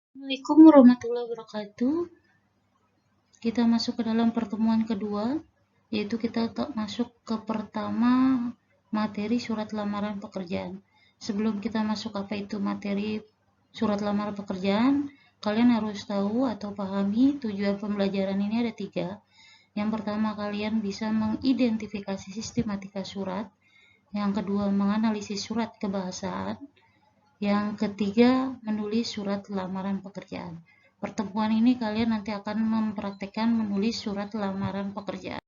Assalamualaikum warahmatullahi wabarakatuh. Kita masuk ke dalam pertemuan kedua, yaitu kita masuk ke pertama materi surat lamaran pekerjaan. Sebelum kita masuk apa itu materi surat lamaran pekerjaan, kalian harus tahu atau pahami tujuan pembelajaran ini ada 3. Yang pertama, kalian bisa mengidentifikasi sistematika surat. Yang kedua, menganalisis surat kebahasaan. Yang ketiga, menulis surat lamaran pekerjaan. Pertemuan ini kalian nanti akan mempraktekkan menulis surat lamaran pekerjaan.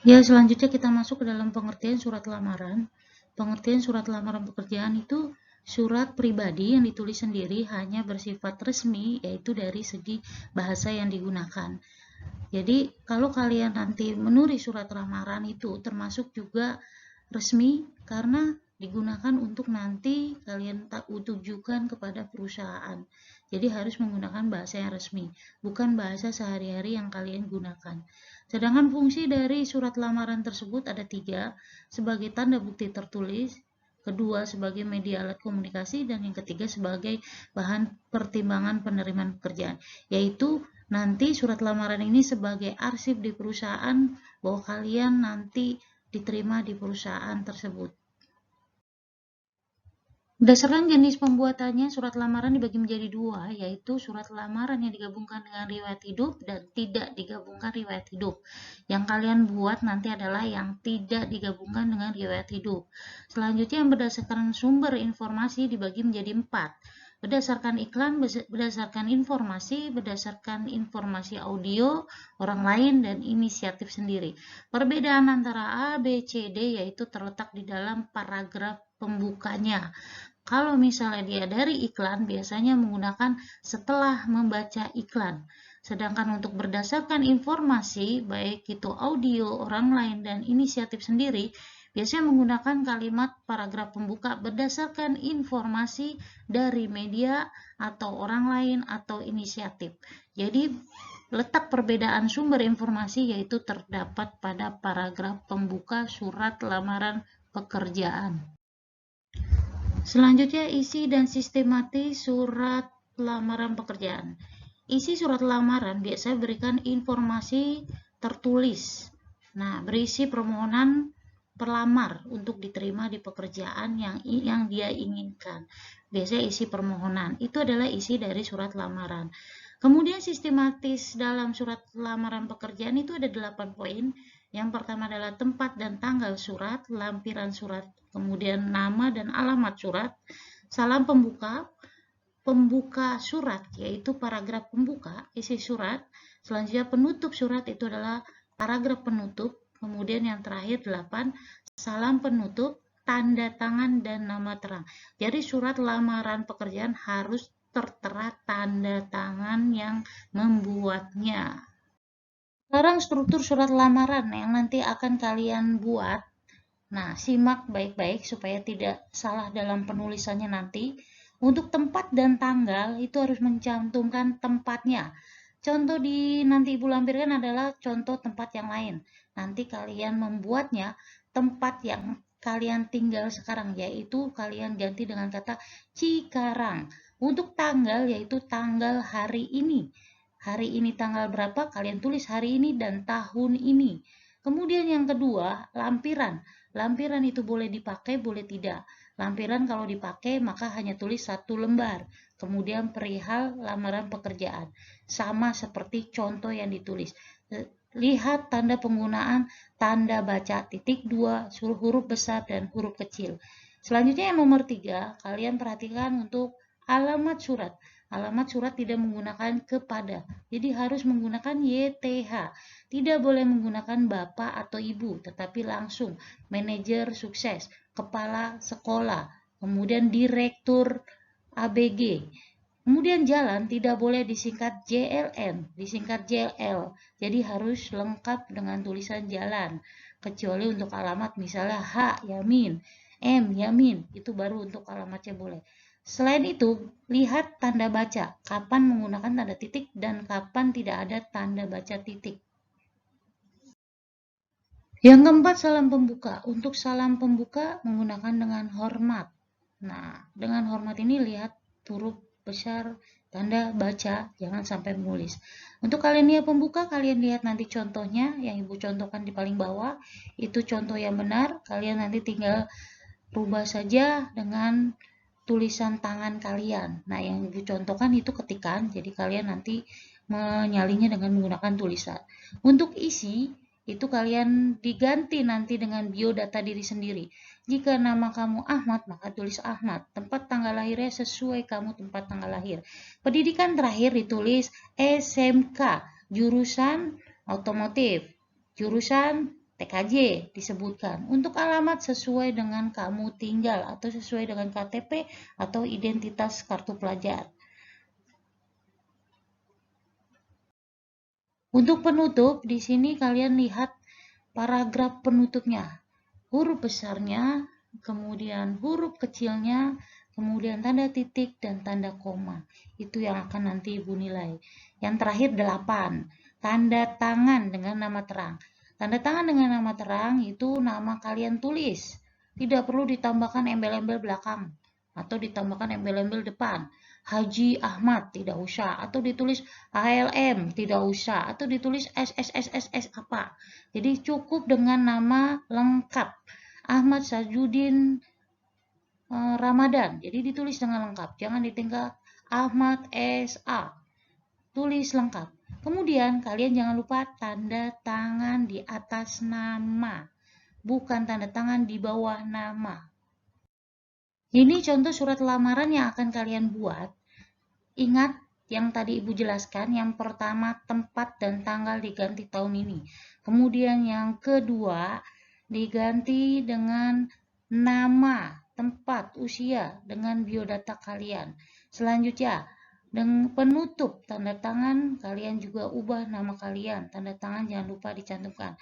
Ya, selanjutnya kita masuk ke dalam pengertian surat lamaran. Pengertian surat lamaran pekerjaan itu surat pribadi yang ditulis sendiri, hanya bersifat resmi, yaitu dari segi bahasa yang digunakan. Jadi, kalau kalian nanti menulis surat lamaran itu termasuk juga resmi karena digunakan untuk nanti kalian tujukan kepada perusahaan. Jadi harus menggunakan bahasa yang resmi, bukan bahasa sehari-hari yang kalian gunakan. Sedangkan fungsi dari surat lamaran tersebut ada 3, sebagai tanda bukti tertulis, kedua sebagai media alat komunikasi, dan yang ketiga sebagai bahan pertimbangan penerimaan pekerjaan, yaitu nanti surat lamaran ini sebagai arsip di perusahaan bahwa kalian nanti diterima di perusahaan tersebut. Berdasarkan jenis pembuatannya, surat lamaran dibagi menjadi 2, yaitu surat lamaran yang digabungkan dengan riwayat hidup dan tidak digabungkan riwayat hidup. Yang kalian buat nanti adalah yang tidak digabungkan dengan riwayat hidup. Selanjutnya, yang berdasarkan sumber informasi dibagi menjadi 4. Berdasarkan iklan, berdasarkan informasi audio, orang lain, dan inisiatif sendiri. Perbedaan antara A, B, C, D yaitu terletak di dalam paragraf pembukanya. Kalau misalnya dia dari iklan, biasanya menggunakan setelah membaca iklan. Sedangkan untuk berdasarkan informasi, baik itu audio, orang lain, dan inisiatif sendiri, biasanya menggunakan kalimat paragraf pembuka berdasarkan informasi dari media atau orang lain atau inisiatif. Jadi, letak perbedaan sumber informasi yaitu terdapat pada paragraf pembuka surat lamaran pekerjaan. Selanjutnya, isi dan sistematis surat lamaran pekerjaan. Isi surat lamaran biasanya berikan informasi tertulis. Nah, berisi permohonan pelamar untuk diterima di pekerjaan yang dia inginkan. Biasanya isi permohonan. Itu adalah isi dari surat lamaran. Kemudian sistematis dalam surat lamaran pekerjaan itu ada 8 poin. Yang pertama adalah tempat dan tanggal surat, lampiran surat, kemudian nama dan alamat surat, salam pembuka, pembuka surat yaitu paragraf pembuka, isi surat, selanjutnya penutup surat itu adalah paragraf penutup, kemudian yang terakhir 8, salam penutup, tanda tangan dan nama terang. Jadi surat lamaran pekerjaan harus tertera tanda tangan yang membuatnya. Sekarang struktur surat lamaran yang nanti akan kalian buat. Nah, simak baik-baik supaya tidak salah dalam penulisannya nanti. Untuk tempat dan tanggal itu harus mencantumkan tempatnya. Contoh di nanti Ibu lampirkan adalah contoh tempat yang lain. Nanti kalian membuatnya tempat yang kalian tinggal sekarang, yaitu kalian ganti dengan kata Cikarang. Untuk tanggal yaitu tanggal hari ini. Hari ini tanggal berapa, kalian tulis hari ini dan tahun ini. Kemudian yang kedua, lampiran. Lampiran itu boleh dipakai, boleh tidak. Lampiran kalau dipakai maka hanya tulis 1 lembar. Kemudian perihal lamaran pekerjaan. Sama seperti contoh yang ditulis. Lihat tanda penggunaan tanda baca titik 2, huruf besar dan huruf kecil. Selanjutnya yang nomor 3, kalian perhatikan untuk alamat surat. Alamat surat tidak menggunakan kepada, jadi harus menggunakan YTH. Tidak boleh menggunakan bapak atau ibu, tetapi langsung manajer sukses, kepala sekolah, kemudian direktur ABG. Kemudian jalan tidak boleh disingkat JLN, disingkat JL. Jadi harus lengkap dengan tulisan jalan. Kecuali untuk alamat misalnya H Yamin, M Yamin, itu baru untuk alamatnya boleh. Selain itu, lihat tanda baca, kapan menggunakan tanda titik dan kapan tidak ada tanda baca titik. Yang keempat, salam pembuka. Untuk salam pembuka menggunakan dengan hormat. Nah, dengan hormat ini lihat huruf besar, tanda baca, jangan sampai menulis. Untuk kalian lihat pembuka, kalian lihat nanti contohnya yang Ibu contohkan di paling bawah. Itu contoh yang benar, kalian nanti tinggal rubah saja dengan tulisan tangan kalian. Nah, yang Ibu contohkan itu ketikan, jadi kalian nanti menyalinnya dengan menggunakan tulisan. Untuk isi, itu kalian diganti nanti dengan biodata diri sendiri. Jika nama kamu Ahmad, maka tulis Ahmad. Tempat tanggal lahirnya sesuai kamu tempat tanggal lahir. Pendidikan terakhir ditulis SMK, jurusan otomotif, jurusan TKJ disebutkan. Untuk alamat sesuai dengan kamu tinggal atau sesuai dengan KTP atau identitas kartu pelajar. Untuk penutup, di sini kalian lihat paragraf penutupnya. Huruf besarnya, kemudian huruf kecilnya, kemudian tanda titik dan tanda koma. Itu yang akan nanti Ibu nilai. Yang terakhir 8. Tanda tangan dengan nama terang. Tanda tangan dengan nama terang itu nama kalian tulis. Tidak perlu ditambahkan embel-embel belakang atau ditambahkan embel-embel depan. Haji Ahmad tidak usah, atau ditulis HLM tidak usah, atau ditulis SSSSS apa. Jadi cukup dengan nama lengkap. Ahmad Sajudin Ramadan. Jadi ditulis dengan lengkap, jangan ditinggal Ahmad SA. Tulis lengkap. Kemudian kalian jangan lupa tanda tangan di atas nama, bukan tanda tangan di bawah nama. Ini contoh surat lamaran yang akan kalian buat. Ingat yang tadi Ibu jelaskan, yang pertama tempat dan tanggal diganti tahun ini. Kemudian yang kedua diganti dengan nama, tempat, usia dengan biodata kalian. Selanjutnya, dengan penutup tanda tangan kalian juga ubah nama kalian. Tanda tangan jangan lupa dicantumkan.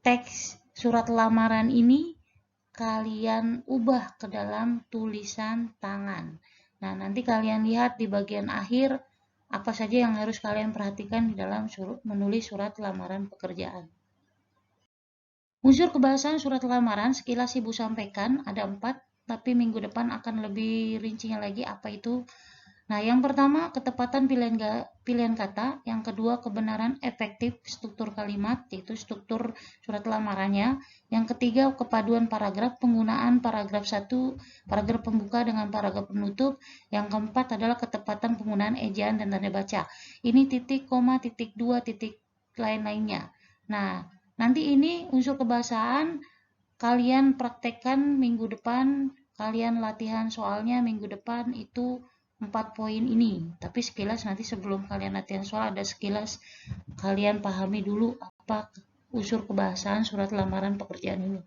Teks surat lamaran ini kalian ubah ke dalam tulisan tangan. Nah, nanti kalian lihat di bagian akhir apa saja yang harus kalian perhatikan di dalam menulis surat lamaran pekerjaan. Unsur kebahasaan surat lamaran sekilas Ibu sampaikan ada 4, tapi minggu depan akan lebih rincinya lagi apa itu. Nah, yang pertama ketepatan pilihan kata, yang kedua kebenaran efektif struktur kalimat, yaitu struktur surat lamarannya, yang ketiga kepaduan paragraf, penggunaan paragraf 1, paragraf pembuka dengan paragraf penutup, yang keempat adalah ketepatan penggunaan ejaan dan tanda baca. Ini titik, koma, titik 2, titik lain-lainnya. Nah, nanti ini unsur kebahasaan kalian praktekkan minggu depan, kalian latihan soalnya minggu depan itu 4 poin ini. Tapi sekilas nanti sebelum kalian latihan soal ada sekilas kalian pahami dulu apa unsur kebahasaan surat lamaran pekerjaan ini.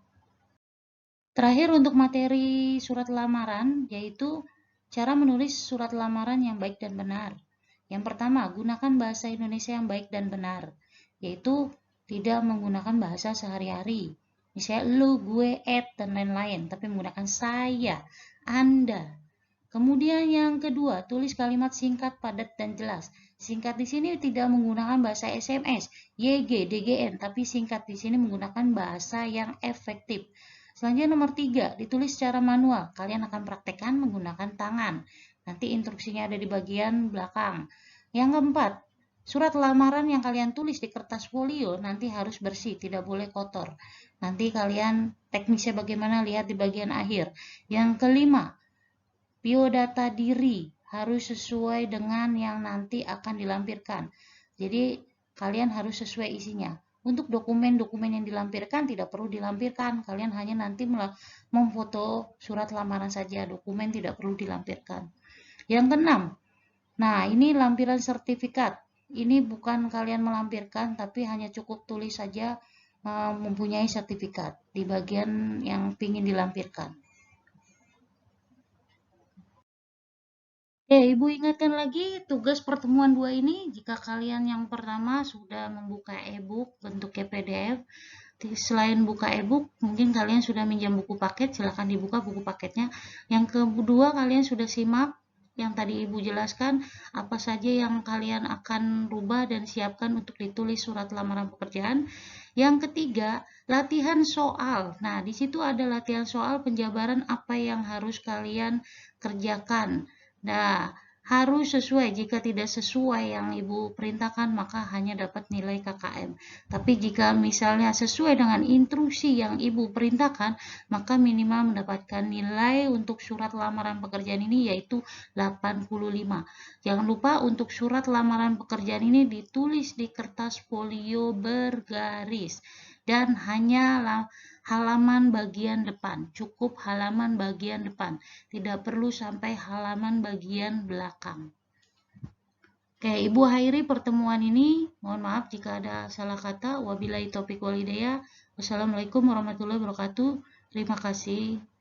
Terakhir untuk materi surat lamaran yaitu cara menulis surat lamaran yang baik dan benar. Yang pertama, gunakan bahasa Indonesia yang baik dan benar, yaitu tidak menggunakan bahasa sehari-hari. Misalnya lu, gue, dan lain-lain, tapi menggunakan saya, Anda. Kemudian yang kedua, tulis kalimat singkat, padat, dan jelas. Singkat di sini tidak menggunakan bahasa SMS, YG, DGN, tapi singkat di sini menggunakan bahasa yang efektif. Selanjutnya nomor 3, ditulis secara manual. Kalian akan praktekkan menggunakan tangan. Nanti instruksinya ada di bagian belakang. Yang keempat, surat lamaran yang kalian tulis di kertas folio nanti harus bersih, tidak boleh kotor. Nanti kalian teknisnya bagaimana lihat di bagian akhir. Yang kelima, biodata diri harus sesuai dengan yang nanti akan dilampirkan. Jadi kalian harus sesuai isinya. Untuk dokumen-dokumen yang dilampirkan tidak perlu dilampirkan. Kalian hanya nanti memfoto surat lamaran saja. Dokumen tidak perlu dilampirkan. Yang keenam, nah ini lampiran sertifikat. Ini bukan kalian melampirkan, tapi hanya cukup tulis saja mempunyai sertifikat di bagian yang ingin dilampirkan. Ibu ingatkan lagi tugas pertemuan 2 ini, jika kalian yang pertama sudah membuka e-book bentuknya PDF, selain buka e-book, mungkin kalian sudah minjam buku paket, silahkan dibuka buku paketnya. Yang kedua, kalian sudah simak yang tadi Ibu jelaskan, apa saja yang kalian akan rubah dan siapkan untuk ditulis surat lamaran pekerjaan. Yang ketiga, latihan soal. Nah, di situ ada latihan soal penjabaran apa yang harus kalian kerjakan. Nah, harus sesuai. Jika tidak sesuai yang Ibu perintahkan, maka hanya dapat nilai KKM. Tapi jika misalnya sesuai dengan instruksi yang Ibu perintahkan, maka minimal mendapatkan nilai untuk surat lamaran pekerjaan ini yaitu 85. Jangan lupa untuk surat lamaran pekerjaan ini ditulis di kertas folio bergaris dan hanya halaman bagian depan, cukup halaman bagian depan, tidak perlu sampai halaman bagian belakang. Oke, Ibu akhiri pertemuan ini. Mohon maaf jika ada salah kata. Wabillahi taufiq wal hidayah. Wassalamualaikum warahmatullahi wabarakatuh. Terima kasih.